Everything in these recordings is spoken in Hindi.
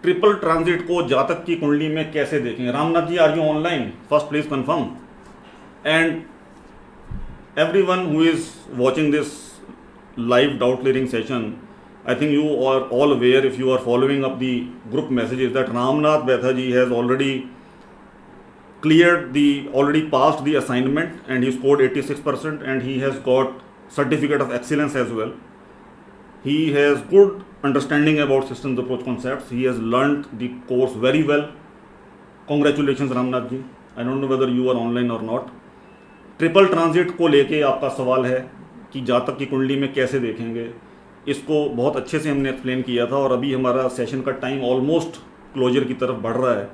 ट्रिपल ट्रांजिट को जातक की कुंडली में कैसे देखेंगे? Ramnath ji, are you online? First please confirm, and everyone who is watching this live doubt clearing session, I think you are all aware, if you are following up the group messages, that Ramnath Betha ji has already already passed the assignment and he scored 86% and he has got certificate of excellence as well. He has good understanding about systems approach concepts. He has learned the course very well. Congratulations Ramnath ji. I don't know whether you are online or not. Triple transit को लेके आपका सवाल है कि जातक की कुंडली में कैसे देखेंगे, इसको बहुत अच्छे से हमने एक्सप्लेन किया था और अभी हमारा सेशन का टाइम ऑलमोस्ट क्लोजर की तरफ बढ़ रहा है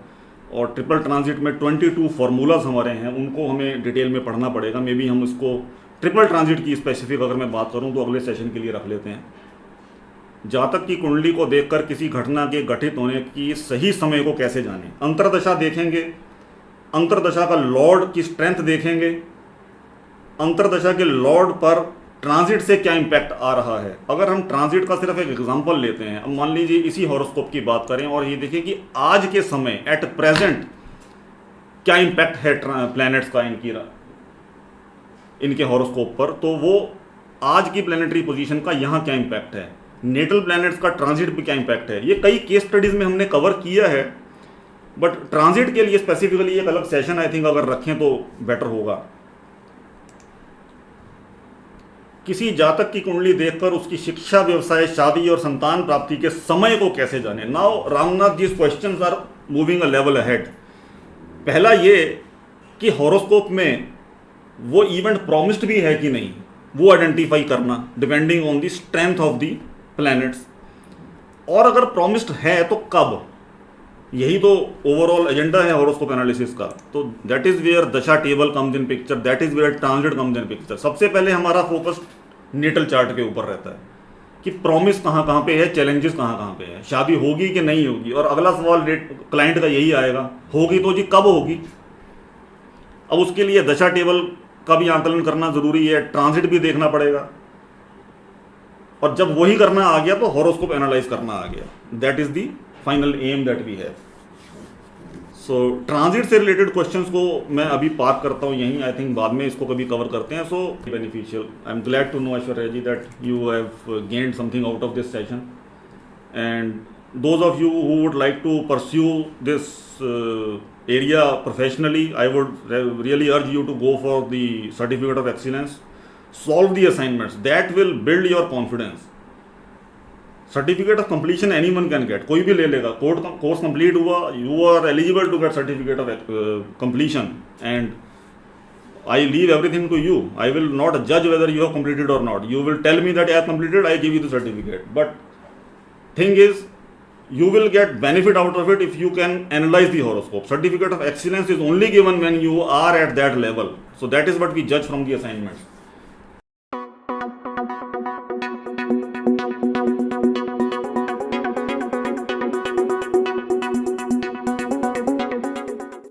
और ट्रिपल ट्रांजिट में 22 फार्मूलाज हमारे हैं, उनको हमें डिटेल में पढ़ना पड़ेगा। मे बी हम इसको ट्रिपल ट्रांजिट की स्पेसिफिक अगर मैं बात करूं तो अगले सेशन के लिए रख लेते हैं। जातक की कुंडली को देखकर किसी घटना के घटित होने की सही समय को कैसे जानें? अंतर्दशा देखेंगे, अंतर्दशा का लॉर्ड की स्ट्रेंथ देखेंगे, अंतर्दशा के लॉर्ड पर ट्रांजिट से क्या इम्पैक्ट आ रहा है। अगर हम ट्रांजिट का सिर्फ एक एग्जांपल लेते हैं, अब मान लीजिए इसी हॉरोस्कोप की बात करें और ये देखें कि आज के समय एट प्रेजेंट क्या इम्पैक्ट है प्लैनेट्स का इनके हॉरोस्कोप पर, तो वो आज की प्लैनेटरी पोजीशन का यहाँ क्या इम्पैक्ट है, नेटल प्लैनेट्स का ट्रांजिट पे क्या इम्पैक्ट है। ये कई केस स्टडीज में हमने कवर किया है, बट ट्रांजिट के लिए स्पेसिफिकली एक अलग सेशन आई थिंक अगर रखें तो बेटर होगा। किसी जातक की कुंडली देखकर उसकी शिक्षा, व्यवसाय, शादी और संतान प्राप्ति के समय को कैसे जाने? Now Ramnath ji, questions are moving a level ahead. पहला ये कि हॉरोस्कोप में वो इवेंट प्रॉमिस्ड भी है कि नहीं, वो आइडेंटिफाई करना depending on the strength of the planets, और अगर प्रॉमिस्ड है तो कब। यही तो ओवरऑल एजेंडा है हॉरोस्कोप एनालिसिस का। तो that is where dasha table comes in picture, that is where transit comes in picture. सबसे पहले हमारा फोकस नेटल चार्ट के ऊपर रहता है कि प्रॉमिस कहाँ कहाँ पे है, चैलेंजेस कहाँ कहाँ पे है, शादी होगी कि नहीं होगी, और अगला सवाल क्लाइंट का यही आएगा, होगी तो जी कब होगी। अब उसके लिए दशा टेबल का भी आकलन करना जरूरी है, ट्रांजिट भी देखना पड़ेगा, और जब वही करना आ गया तो हॉरोस्कोप एनालाइज करना आ गया। That is the final aim that we have. So transit से रिलेटेड क्वेश्चंस को मैं अभी पार्क करता हूँ यहीं, आई थिंक बाद में इसको कभी कवर करते हैं। So beneficial, I am glad to know Aishwarya ji that you have gained something out of this session, and those of you who would like to pursue this area professionally, I would really urge you to go for the certificate of excellence. Solve the assignments, that will build your confidence. Certificate of completion anyone can get, कोई भी ले लेगा। कोर्स कंप्लीट हुआ, you are eligible to get certificate of completion, and I leave everything to you. I will not जज वेदर यू हैव कंप्लीटेड और not, you will tell me that I have completed, I give you the certificate. But thing is, you will get benefit out of it if you can analyze the horoscope. Certificate of excellence is only given when you are at that level. So that is what we judge from the assignments.